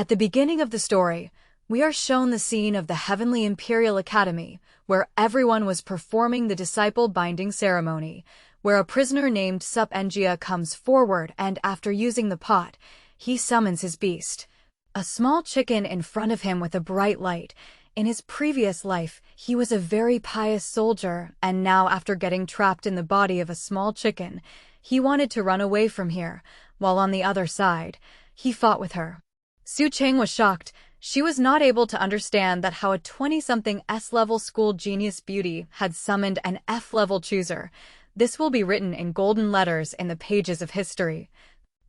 At the beginning of the story, we are shown the scene of the Heavenly Imperial Academy, where everyone was performing the disciple binding ceremony, where a prisoner named Sup-Engia comes forward and after using the pot, he summons his beast. A small chicken in front of him with a bright light. In his previous life, he was a very pious soldier, and now after getting trapped in the body of a small chicken, he wanted to run away from here, while on the other side, he fought with her. Su Cheng was shocked. She was not able to understand that how a 20-something S-level school genius beauty had summoned an F-level chooser. This will be written in golden letters in the pages of history.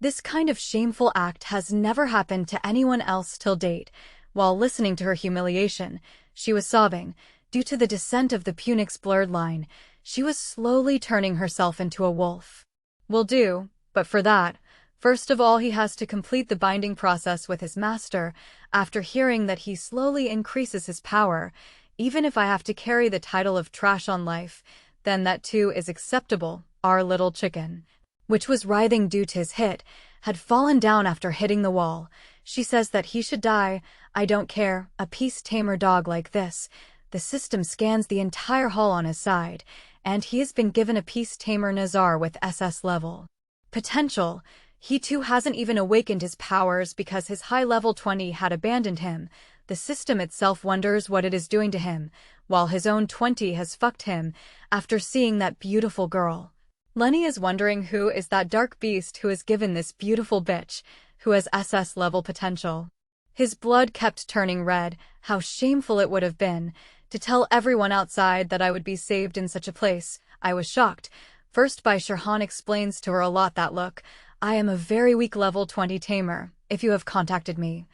This kind of shameful act has never happened to anyone else till date. While listening to her humiliation, she was sobbing. Due to the descent of the Punix's bloodline, she was slowly turning herself into a wolf. Will do, but for that, first of all he has to complete the binding process with his master. After hearing that he slowly increases his power, even if I have to carry the title of trash on life, then that too is acceptable. Our little chicken, which was writhing due to his hit, had fallen down after hitting the wall. She says that he should die. I don't care, a peace-tamer dog like this. The system scans the entire hall on his side, and he has been given a peace-tamer Nazar with SS level potential. He too hasn't even awakened his powers because his high-level 20 had abandoned him. The system itself wonders what it is doing to him, while his own 20 has fucked him after seeing that beautiful girl. Lenny is wondering who is that dark beast who has given this beautiful bitch, who has SS level potential. His blood kept turning red. How shameful it would have been to tell everyone outside that I would be saved in such a place. I was shocked. First Bai Shihan explains to her a lot that look, I am a very weak level 20 tamer. If you have contacted me,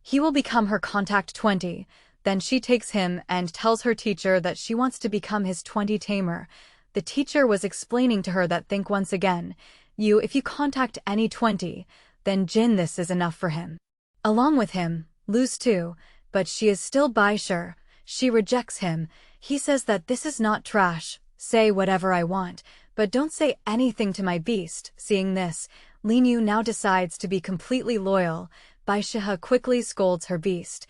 he will become her contact 20. Then she takes him and tells her teacher that she wants to become his 20 tamer. The teacher was explaining to her that think once again, if you contact any 20, then Jin this is enough for him. Along with him, lose too, but she is still Bai Shi. She rejects him. He says that this is not trash. Say whatever I want, but don't say anything to my beast. Seeing this, Lin Yu now decides to be completely loyal. Bai Shihan quickly scolds her beast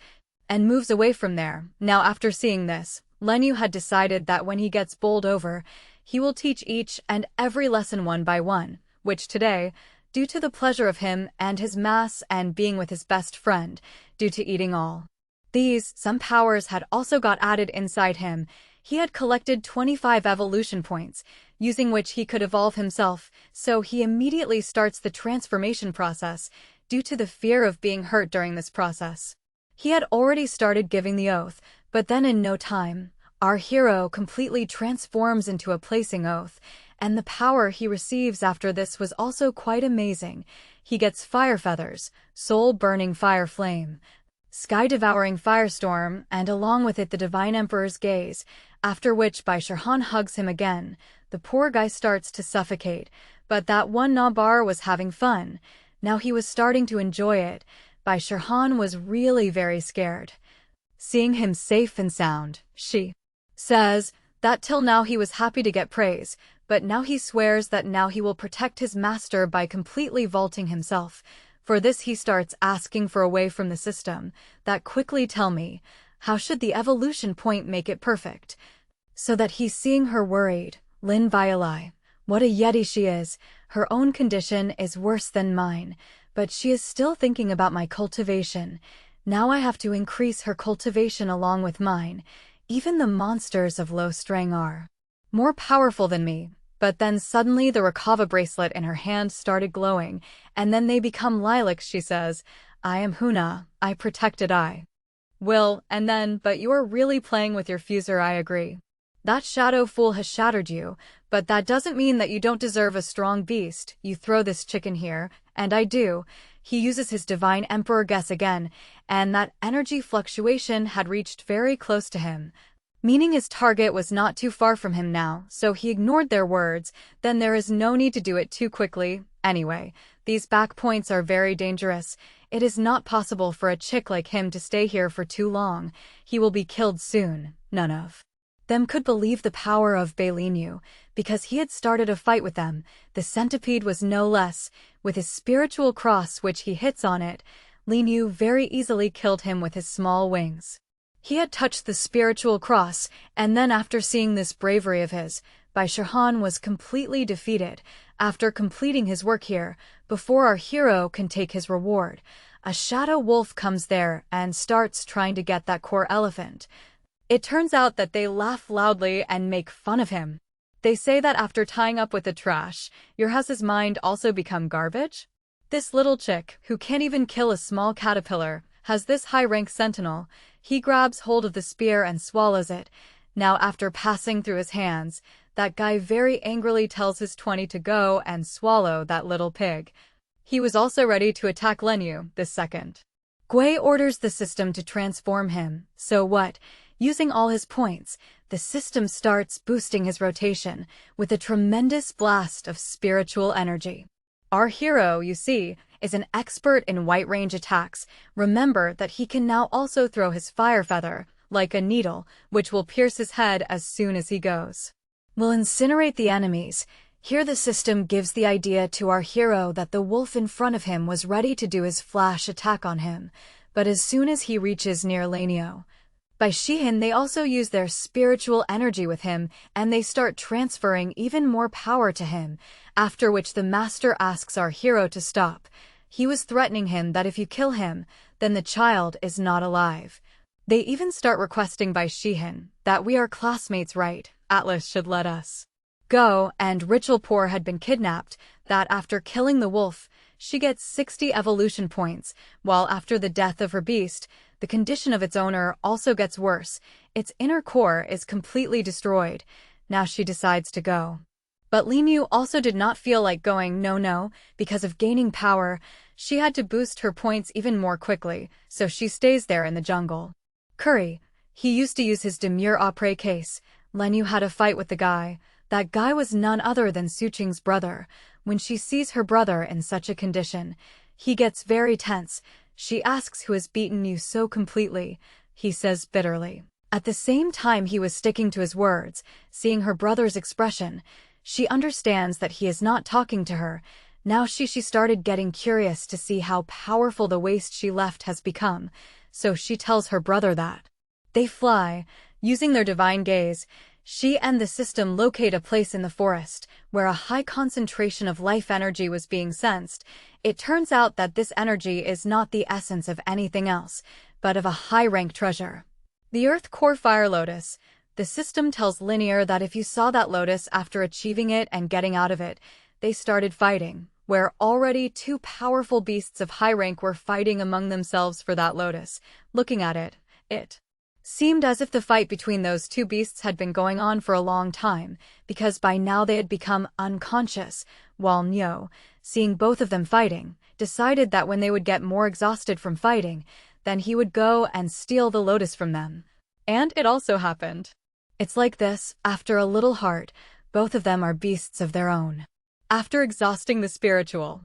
and moves away from there. Now after seeing this, Lin Yu had decided that when he gets bowled over, he will teach each and every lesson one by one, which today, due to the pleasure of him and his mass and being with his best friend, due to eating all these, some powers had also got added inside him. He had collected 25 evolution points, using which he could evolve himself, so he immediately starts the transformation process, due to the fear of being hurt during this process. He had already started giving the oath, but then in no time, our hero completely transforms into a placing oath, and the power he receives after this was also quite amazing. He gets fire feathers, soul-burning fire flame, sky-devouring firestorm, and along with it the Divine Emperor's gaze, after which Bai Shihan hugs him again. The poor guy starts to suffocate, but that one Nabar was having fun. Now he was starting to enjoy it. Bai Shihan was really very scared. Seeing him safe and sound, she says that till now he was happy to get praise, but now he swears that now he will protect his master by completely vaulting himself. For this he starts asking for a way from the system that quickly tell me, how should the evolution point make it perfect? So that he's seeing her worried. Lin Violai, what a yeti she is. Her own condition is worse than mine, but she is still thinking about my cultivation. Now I have to increase her cultivation along with mine. Even the monsters of low strength are more powerful than me. But then suddenly the Rakava bracelet in her hand started glowing, and then they become lilacs. She says, I am Huna, I protected I will, and then, but you are really playing with your fuser. I agree. That shadow fool has shattered you, but that doesn't mean that you don't deserve a strong beast. You throw this chicken here, and I do. He uses his Divine Emperor guess again, and that energy fluctuation had reached very close to him, meaning his target was not too far from him now, so he ignored their words. Then there is no need to do it too quickly. Anyway, these back points are very dangerous. It is not possible for a chick like him to stay here for too long. He will be killed soon. None of them could believe the power of Lin Yu, because he had started a fight with them. The centipede was no less, with his spiritual cross which he hits on it. Lin Yu very easily killed him with his small wings. He had touched the spiritual cross, and then after seeing this bravery of his, Bai Shihan was completely defeated. After completing his work here, before our hero can take his reward, a shadow wolf comes there and starts trying to get that core elephant. It turns out that they laugh loudly and make fun of him. They say that after tying up with the trash, your house's mind also become garbage? This little chick, who can't even kill a small caterpillar, has this high-rank sentinel. He grabs hold of the spear and swallows it. Now after passing through his hands, that guy very angrily tells his 20 to go and swallow that little pig. He was also ready to attack Lin Yu this second. Gui orders the system to transform him, so what? Using all his points, the system starts boosting his rotation with a tremendous blast of spiritual energy. Our hero, you see, is an expert in white range attacks. Remember that he can now also throw his fire feather, like a needle, which will pierce his head as soon as he goes. Will incinerate the enemies. Here the system gives the idea to our hero that the wolf in front of him was ready to do his flash attack on him, but as soon as he reaches near Lin Yu, Bai Shihan, they also use their spiritual energy with him, and they start transferring even more power to him, after which the master asks our hero to stop. He was threatening him that if you kill him, then the child is not alive. They even start requesting Bai Shihan that we are classmates, right? Atlas should let us go, and Ritual Poor had been kidnapped, that after killing the wolf, she gets 60 evolution points, while after the death of her beast, the condition of its owner also gets worse. Its inner core is completely destroyed. Now she decides to go. But Lin Yu also did not feel like going, no, because of gaining power, she had to boost her points even more quickly, so she stays there in the jungle. Curry, he used to use his demure après case. Lin Yu had a fight with the guy. That guy was none other than Su Qing's brother. When she sees her brother in such a condition, he gets very tense. She asks who has beaten you so completely. He says bitterly. At the same time he was sticking to his words, seeing her brother's expression. She understands that he is not talking to her. Now she started getting curious to see how powerful the waste she left has become, so she tells her brother that. They fly. Using their divine gaze, she and the system locate a place in the forest where a high concentration of life energy was being sensed. It turns out that this energy is not the essence of anything else, but of a high-rank treasure. The Earth Core Fire Lotus. The system tells Linear that if you saw that lotus after achieving it and getting out of it, they started fighting, where already two powerful beasts of high rank were fighting among themselves for that lotus. Looking at it, it seemed as if the fight between those two beasts had been going on for a long time, because by now they had become unconscious, while Nyo, seeing both of them fighting, decided that when they would get more exhausted from fighting, then he would go and steal the lotus from them. And it also happened. It's like this, after a little heart, both of them are beasts of their own. After exhausting the spiritual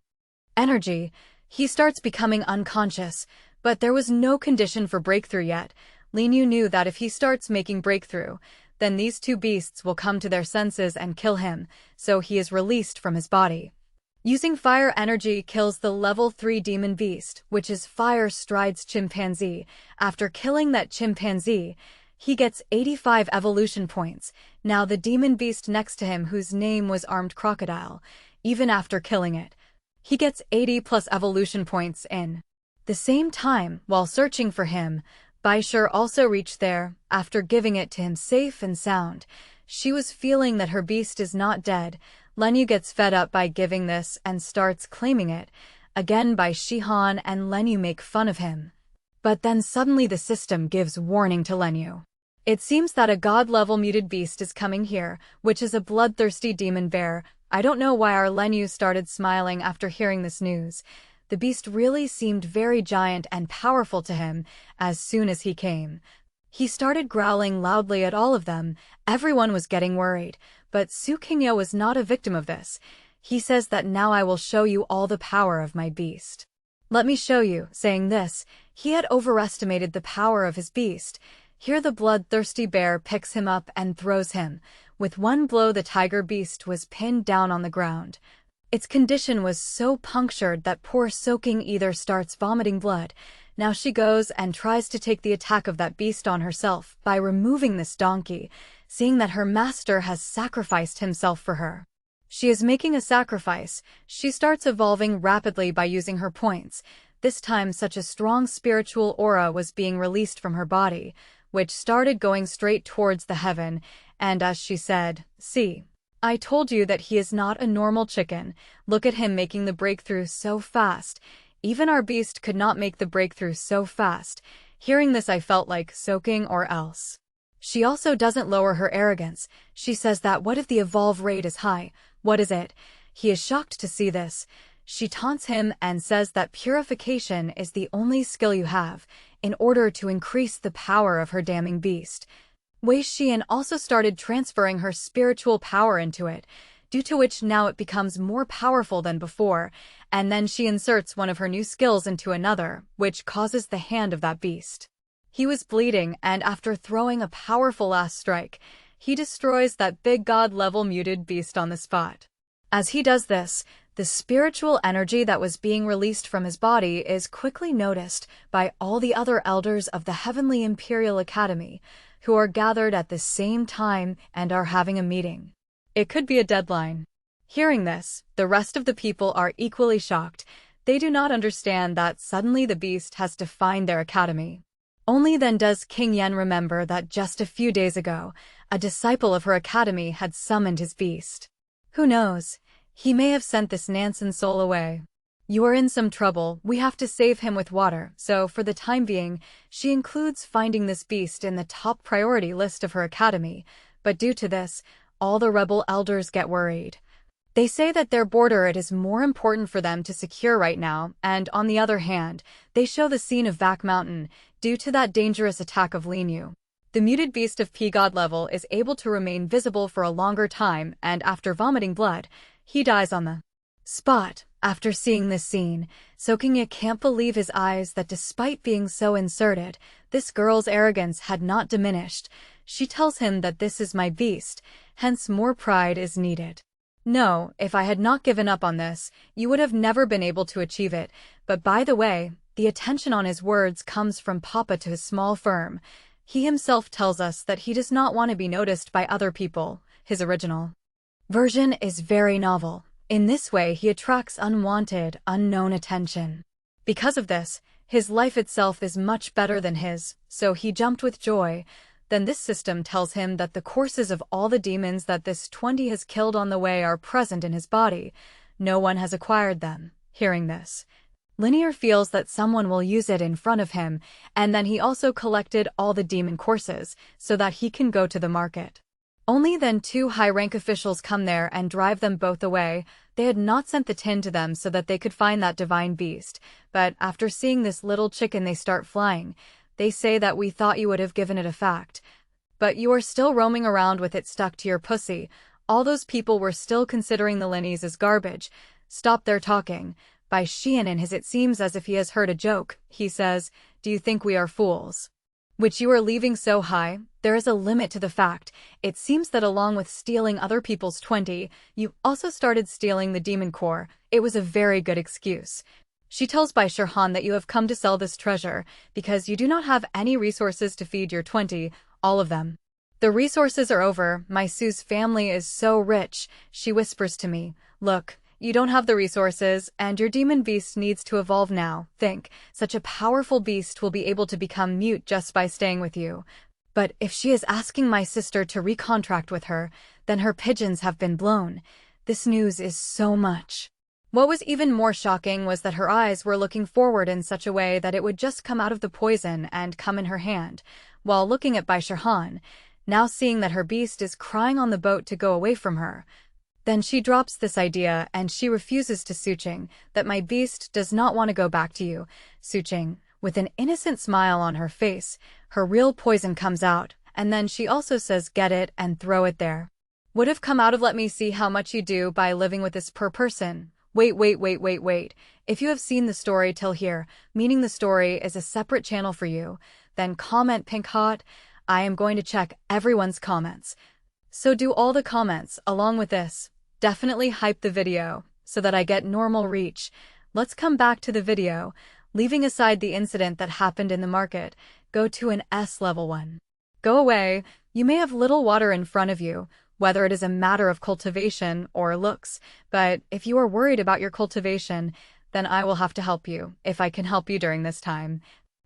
energy, he starts becoming unconscious, but there was no condition for breakthrough yet. Lin Yu knew that if he starts making breakthrough, then these two beasts will come to their senses and kill him, so he is released from his body. Using fire energy kills the level 3 demon beast, which is Fire Stride's chimpanzee. After killing that chimpanzee, he gets 85 evolution points. Now the demon beast next to him, whose name was Armed Crocodile, even after killing it, he gets 80 plus evolution points in the same time. While searching for him, Bai Shihan also reached there, after giving it to him safe and sound. She was feeling that her beast is not dead. Lin Yu gets fed up by giving this and starts claiming it. Again Bai Shihan and Lin Yu make fun of him. But then suddenly the system gives warning to Lin Yu. It seems that a god-level muted beast is coming here, which is a bloodthirsty demon bear. I don't know why our Lin Yu started smiling after hearing this news. The beast really seemed very giant and powerful to him. As soon as he came, he started growling loudly at all of them. Everyone was getting worried, but Su Qingyo was not a victim of this. He says that now I will show you all the power of my beast. Let me show you. Saying this, he had overestimated the power of his beast. Here the bloodthirsty bear picks him up and throws him. With one blow the tiger beast was pinned down on the ground. Its condition was so punctured that poor Soaking either starts vomiting blood. Now she goes and tries to take the attack of that beast on herself by removing this donkey, seeing that her master has sacrificed himself for her. She is making a sacrifice. She starts evolving rapidly by using her points. This time such a strong spiritual aura was being released from her body, which started going straight towards the heaven, and as she said, "See, I told you that he is not a normal chicken. Look at him making the breakthrough so fast. Even our beast could not make the breakthrough so fast." Hearing this I felt like Soaking or else. She also doesn't lower her arrogance. She says that what if the evolve rate is high? What is it? He is shocked to see this. She taunts him and says that purification is the only skill you have, in order to increase the power of her damning beast. Bai Shihan also started transferring her spiritual power into it, due to which now it becomes more powerful than before, and then she inserts one of her new skills into another, which causes the hand of that beast. He was bleeding, and after throwing a powerful last strike, he destroys that big god-level muted beast on the spot. As he does this, the spiritual energy that was being released from his body is quickly noticed by all the other elders of the Heavenly Imperial Academy, who are gathered at the same time and are having a meeting. It could be a deadline. Hearing this, the rest of the people are equally shocked. They do not understand that suddenly the beast has defined their academy. Only then does King Yen remember that just a few days ago, a disciple of her academy had summoned his beast. Who knows? He may have sent this Nansen soul away. You are in some trouble, we have to save him with water, so for the time being, she includes finding this beast in the top priority list of her academy, but due to this, all the rebel elders get worried. They say that their border it is more important for them to secure right now, and on the other hand, they show the scene of Back Mountain, due to that dangerous attack of Lin Yu. The muted beast of P-God level is able to remain visible for a longer time, and after vomiting blood, he dies on the spot. After seeing this scene, Soaking can't believe his eyes that despite being so inserted, this girl's arrogance had not diminished. She tells him that this is my beast, hence more pride is needed. No, if I had not given up on this, you would have never been able to achieve it, but by the way, the attention on his words comes from Papa to his small firm. He himself tells us that he does not want to be noticed by other people. His original version is very novel. In this way he attracts unwanted, unknown attention. Because of this, his life itself is much better than his, so he jumped with joy. Then this system tells him that the courses of all the demons that this 20 has killed on the way are present in his body. No one has acquired them. Hearing this, Lin Yu feels that someone will use it in front of him, and then he also collected all the demon courses, so that he can go to the market. Only then 2 high-rank officials come there and drive them both away. They had not sent the tin to them so that they could find that divine beast, but after seeing this little chicken they start flying. They say that we thought you would have given it a fact, but you are still roaming around with it stuck to your pussy. All those people were still considering the Linnies as garbage. Stop their talking. Bai Shihan in his it seems as if he has heard a joke. He says, "Do you think we are fools? Which you are leaving so high? There is a limit to the fact. It seems that along with stealing other people's 20, you also started stealing the demon core. It was a very good excuse." She tells Bai Shihan that you have come to sell this treasure, because you do not have any resources to feed your 20, all of them. The resources are over. My Sue's family is so rich. She whispers to me, "Look, you don't have the resources, and your demon beast needs to evolve now. Think, such a powerful beast will be able to become mute just by staying with you. But if she is asking my sister to recontract with her, then her pigeons have been blown. This news is so much." What was even more shocking was that her eyes were looking forward in such a way that it would just come out of the poison and come in her hand, while looking at Bai Shihan, now seeing that her beast is crying on the boat to go away from her. Then she drops this idea and she refuses to Suching, that my beast does not want to go back to you. Suching, with an innocent smile on her face, her real poison comes out, and then she also says get it and throw it there. Would have come out of let me see how much you do by living with this per person. Wait. If you have seen the story till here, meaning the story is a separate channel for you, then comment pink hot. I am going to check everyone's comments. So do all the comments along with this. Definitely hype the video. so that I get normal reach. Let's come back to the video. Leaving aside the incident that happened in the market, go to an S level 1. Go away. You may have little water in front of you, whether it is a matter of cultivation or looks, but if you are worried about your cultivation, then I will have to help you, if I can help you during this time.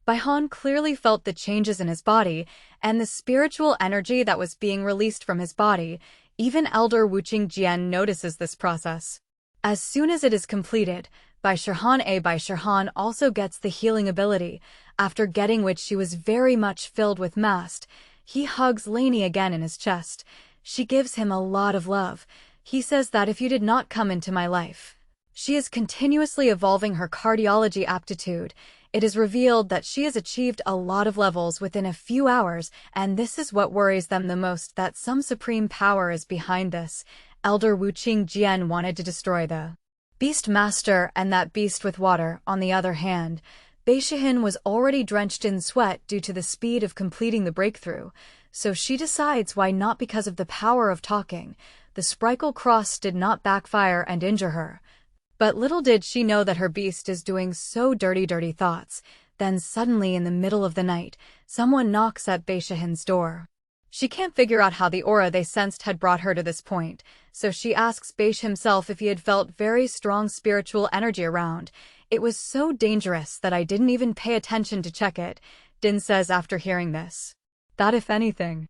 Bai Shihan clearly felt the changes in his body and the spiritual energy that was being released from his body. Even Elder Wu Qingjian notices this process. As soon as it is completed, Bai Shihan also gets the healing ability, after getting which she was very much filled with mast. He hugs Lainey again in his chest. She gives him a lot of love. He says that if you did not come into my life. She is continuously evolving her cardiology aptitude. It is revealed that she has achieved a lot of levels within a few hours, and this is what worries them the most, that some supreme power is behind this. Elder Wu Qingjian wanted to destroy the Beast Master and that beast with water. On the other hand, Bai Shihan was already drenched in sweat due to the speed of completing the breakthrough, so she decides why not. Because of the power of talking, the Sprinkle Cross did not backfire and injure her. But little did she know that her beast is doing so dirty thoughts. Then suddenly in the middle of the night, someone knocks at Bai Shihan's door. She can't figure out how the aura they sensed had brought her to this point, so she asks Bai Shihan himself if he had felt very strong spiritual energy around. It was so dangerous that I didn't even pay attention to check it, Din says after hearing this. That if anything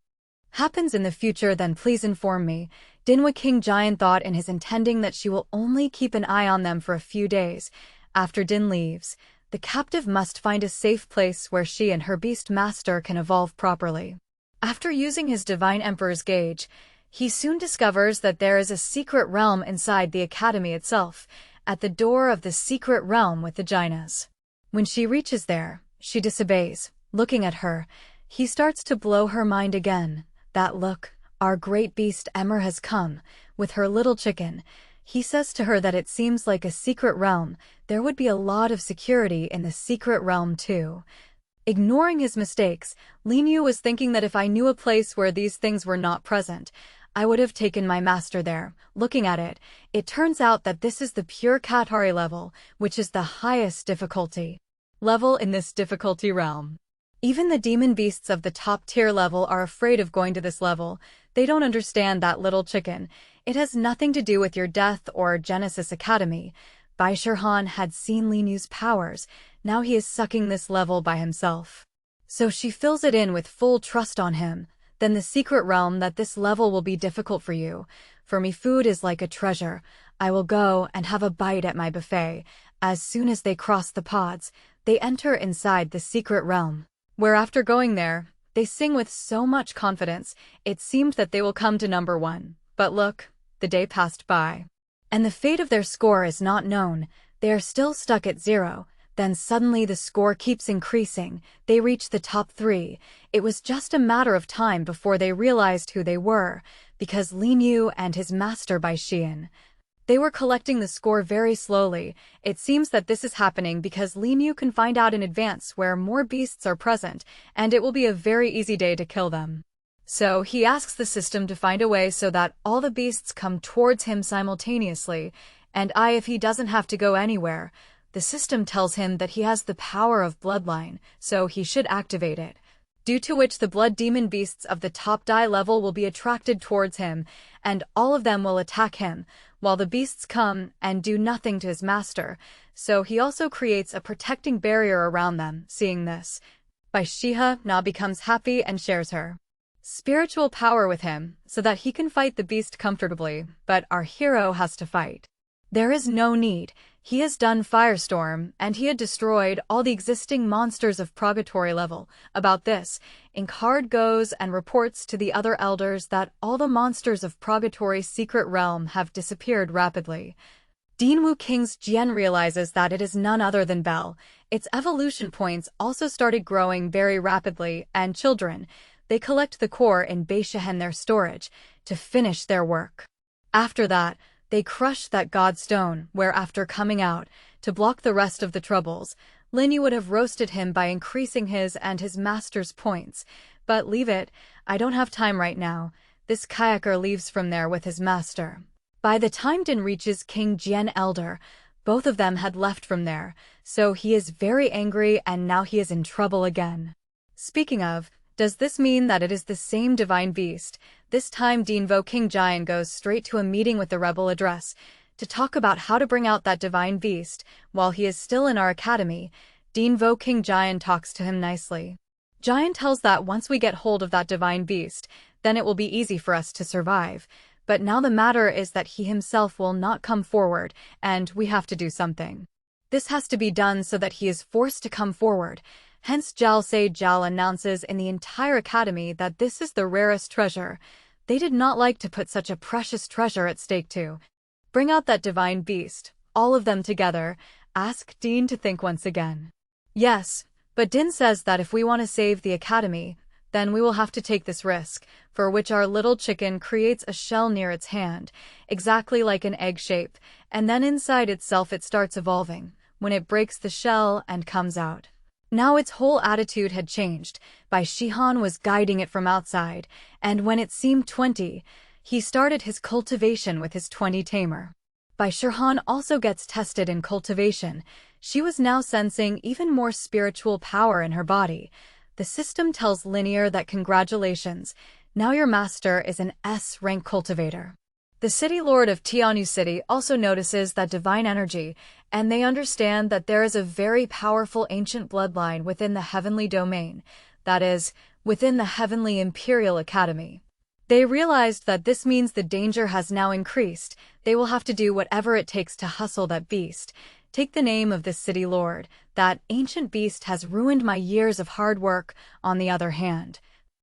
happens in the future, then please inform me. Din Wu Qingjian thought in his intending that she will only keep an eye on them for a few days. After Din leaves, the captive must find a safe place where she and her beast master can evolve properly. After using his Divine Emperor's gauge, he soon discovers that there is a secret realm inside the academy itself, at the door of the secret realm with the Ginas. When she reaches there, she disobeys. Looking at her, he starts to blow her mind again. That look, our great beast Emmer has come, with her little chicken. He says to her that it seems like a secret realm. There would be a lot of security in the secret realm too. Ignoring his mistakes, Lin Yu was thinking that if I knew a place where these things were not present, I would have taken my master there. Looking at it, it turns out that this is the pure Katari level, which is the highest difficulty level in this difficulty realm. Even the demon beasts of the top-tier level are afraid of going to this level. They don't understand that little chicken. It has nothing to do with your death or Genesis Academy. Bai Shihan had seen Lin Yu's powers. Now he is sucking this level by himself. So she fills it in with full trust on him. Then the secret realm, that this level will be difficult for you. For me, food is like a treasure. I will go and have a bite at my buffet. As soon as they cross the pods, they enter inside the secret realm, where after going there, they sing with so much confidence, it seemed that they will come to number 1. But look, the day passed by, and the fate of their score is not known. They are still stuck at 0. Then suddenly the score keeps increasing. They reach the top 3. It was just a matter of time before they realized who they were, because Lin Yu and his master Bai Shihan. They were collecting the score very slowly. It seems that this is happening because Lin Yu can find out in advance where more beasts are present, and it will be a very easy day to kill them. So he asks the system to find a way so that all the beasts come towards him simultaneously, and if he doesn't have to go anywhere. The system tells him that he has the power of bloodline, so he should activate it, due to which the blood demon beasts of the top die level will be attracted towards him, and all of them will attack him, while the beasts come and do nothing to his master. So he also creates a protecting barrier around them. Seeing this, Bai Shihan now becomes happy and shares her spiritual power with him, so that he can fight the beast comfortably, but our hero has to fight. There is no need. He has done Firestorm, and he had destroyed all the existing monsters of Purgatory level. About this, Incard goes and reports to the other elders that all the monsters of Purgatory's secret realm have disappeared rapidly. Din Wu Qingjian realizes that it is none other than Bell. Its evolution points also started growing very rapidly, and children, they collect the core in Bai Shihan their storage to finish their work. After that, they crush that godstone, where after coming out, to block the rest of the troubles, Lin Yu would have roasted him by increasing his and his master's points. But leave it, I don't have time right now. This kayaker leaves from there with his master. By the time Din reaches King Jian Elder, both of them had left from there, so he is very angry and now he is in trouble again. Speaking of, does this mean that it is the same divine beast? This time Dinvo King Jian goes straight to a meeting with the rebel address to talk about how to bring out that divine beast. While he is still in our academy, Dinvo King Jian talks to him nicely. Jian tells that once we get hold of that divine beast, then it will be easy for us to survive. But now the matter is that he himself will not come forward, and we have to do something. This has to be done so that he is forced to come forward. Hence Jiao Se Jiao announces in the entire academy that this is the rarest treasure. They did not like to put such a precious treasure at stake to bring out that divine beast, all of them together. Ask Din to think once again. Yes, but Din says that if we want to save the academy, then we will have to take this risk, for which our little chicken creates a shell near its hand, exactly like an egg shape, and then inside itself it starts evolving, when it breaks the shell and comes out. Now its whole attitude had changed. Bai Shihan was guiding it from outside, and when it seemed 20, he started his cultivation with his 20 tamer. Bai Shihan also gets tested in cultivation. She was now sensing even more spiritual power in her body. The system tells Lin Yu that congratulations, now your master is an S-rank cultivator. The city lord of Tiani City also notices that divine energy, and they understand that there is a very powerful ancient bloodline within the heavenly domain, that is, within the Heavenly Imperial Academy. They realized that this means the danger has now increased. They will have to do whatever it takes to hustle that beast. Take the name of this city lord. That ancient beast has ruined my years of hard work. On the other hand,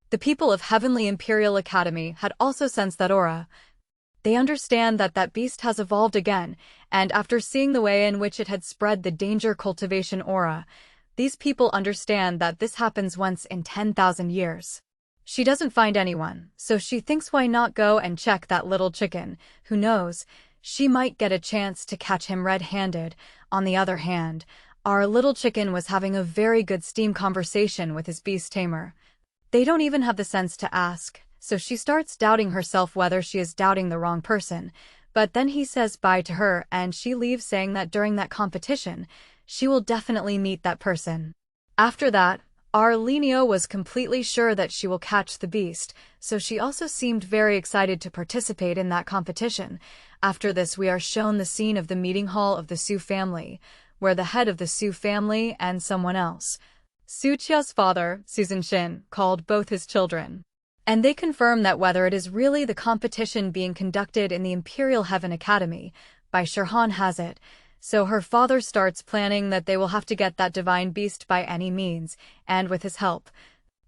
the people of Heavenly Imperial Academy had also sensed that aura. They understand that that beast has evolved again, and after seeing the way in which it had spread the danger cultivation aura, these people understand that this happens once in 10,000 years. She doesn't find anyone, so she thinks why not go and check that little chicken. Who knows, she might get a chance to catch him red-handed. On the other hand, our little chicken was having a very good steam conversation with his beast tamer. They don't even have the sense to ask, so she starts doubting herself whether she is doubting the wrong person. But then he says bye to her and she leaves, saying that during that competition, she will definitely meet that person. After that, our Lin Yu was completely sure that she will catch the beast, so she also seemed very excited to participate in that competition. After this, we are shown the scene of the meeting hall of the Su family, where the head of the Su family and someone else, Su Chia's father, Susan Shin, called both his children. And they confirm that whether it is really the competition being conducted in the Imperial Heaven Academy, Bai Shihan has it. So her father starts planning that they will have to get that divine beast by any means, and with his help,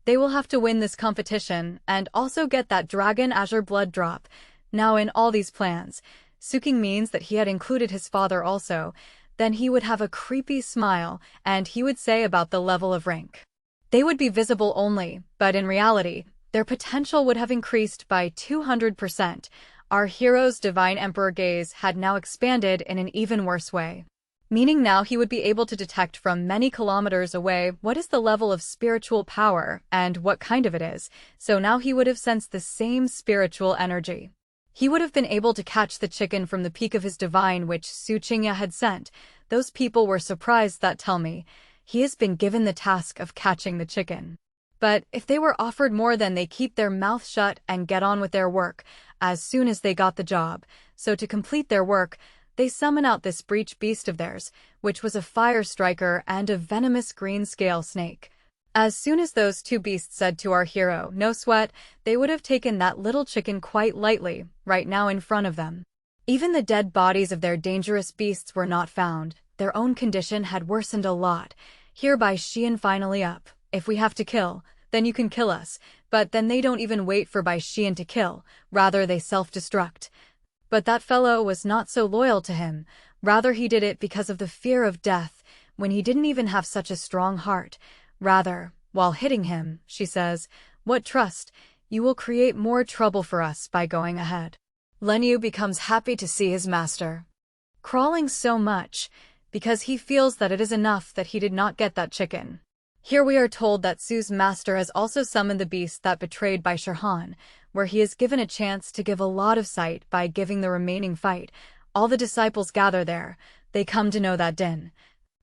they will have to win this competition and also get that dragon azure blood drop. Now in all these plans, Suking means that he had included his father also. Then he would have a creepy smile, and he would say about the level of rank. They would be visible only, but in reality, their potential would have increased by 200%. Our hero's divine emperor gaze had now expanded in an even worse way. Meaning now he would be able to detect from many kilometers away what is the level of spiritual power and what kind of it is, so now he would have sensed the same spiritual energy. He would have been able to catch the chicken from the peak of his divine which Su Qingya had sent. Those people were surprised that tell me, he has been given the task of catching the chicken. But if they were offered more, then they keep their mouth shut and get on with their work as soon as they got the job. So to complete their work, they summon out this breach beast of theirs, which was a fire striker and a venomous green scale snake. As soon as those two beasts said to our hero, "No sweat," they would have taken that little chicken quite lightly, right now in front of them. Even the dead bodies of their dangerous beasts were not found. Their own condition had worsened a lot. Here Bai Shihan finally up. If we have to kill, then you can kill us. But then they don't even wait for Bai Shihan to kill, rather they self-destruct. But that fellow was not so loyal to him. Rather he did it because of the fear of death, when he didn't even have such a strong heart. Rather, while hitting him, she says, "What trust? You will create more trouble for us by going ahead." Lin Yu becomes happy to see his master crawling so much, because he feels that it is enough that he did not get that chicken. Here we are told that Su's master has also summoned the beast that betrayed Bai Shihan, where he is given a chance to give a lot of sight by giving the remaining fight. All the disciples gather there. They come to know that Din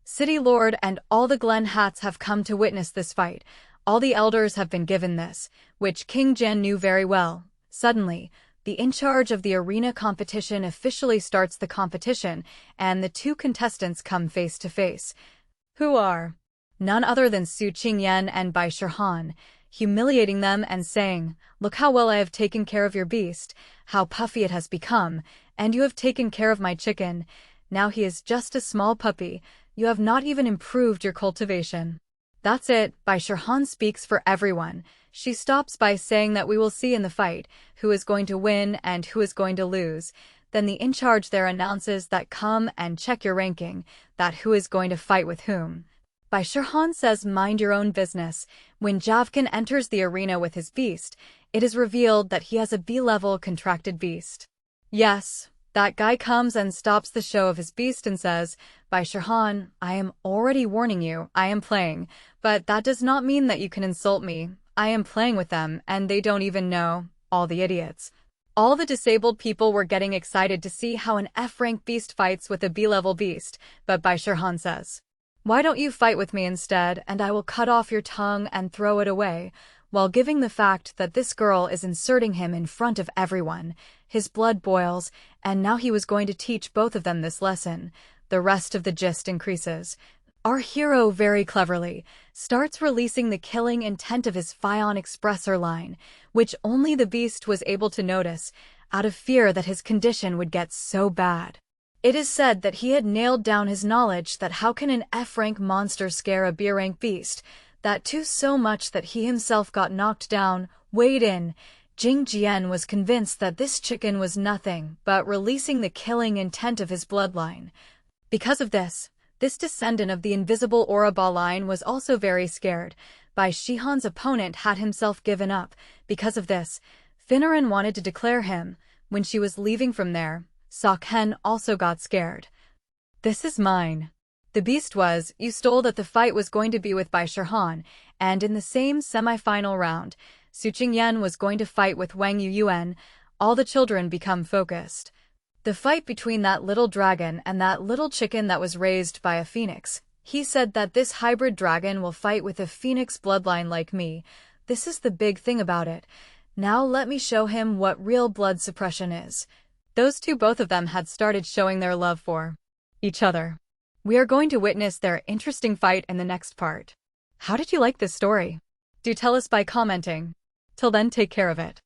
City Lord and all the Glen Hats have come to witness this fight. All the elders have been given this, which King Jan knew very well. Suddenly, the in-charge of the arena competition officially starts the competition, and the two contestants come face to face. Who are none other than Su Qingyan and Bai Shihan, humiliating them and saying, "Look how well I have taken care of your beast, how puffy it has become, and you have taken care of my chicken. Now he is just a small puppy. You have not even improved your cultivation." That's it, Bai Shihan speaks for everyone. She stops by saying that we will see in the fight who is going to win and who is going to lose. Then the in-charge there announces that come and check your ranking, that who is going to fight with whom. Bai Shihan says mind your own business. When Javkin enters the arena with his beast, it is revealed that he has a B-level contracted beast. Yes, that guy comes and stops the show of his beast and says, "Bai Shihan, I am already warning you, I am playing, but that does not mean that you can insult me. I am playing with them, and they don't even know, all the idiots." All the disabled people were getting excited to see how an F-rank beast fights with a B-level beast, but Bai Shihan says, "Why don't you fight with me instead, and I will cut off your tongue and throw it away," while giving the fact that this girl is inserting him in front of everyone. His blood boils, and now he was going to teach both of them this lesson. The rest of the gist increases. Our hero very cleverly starts releasing the killing intent of his Phion Expressor line, which only the beast was able to notice, out of fear that his condition would get so bad. It is said that he had nailed down his knowledge that how can an F-rank monster scare a B-rank beast, that too so much that he himself got knocked down, weighed in. Jing Jian was convinced that this chicken was nothing but releasing the killing intent of his bloodline. Because of this descendant of the invisible aura line was also very scared. Bai Shihan's opponent had himself given up. Because of this, Finneran wanted to declare him. When she was leaving from there, Sakhen also got scared. "This is mine." The beast was, you stole that the fight was going to be with Bai Shihan, and in the same semi-final round, Su Qingyan was going to fight with Wang Yuan. All the children become focused. The fight between that little dragon and that little chicken that was raised by a phoenix. He said that this hybrid dragon will fight with a phoenix bloodline like me. This is the big thing about it. Now let me show him what real blood suppression is. Those two, both of them had started showing their love for each other. We are going to witness their interesting fight in the next part. How did you like this story? Do tell us by commenting. Till then, take care of it.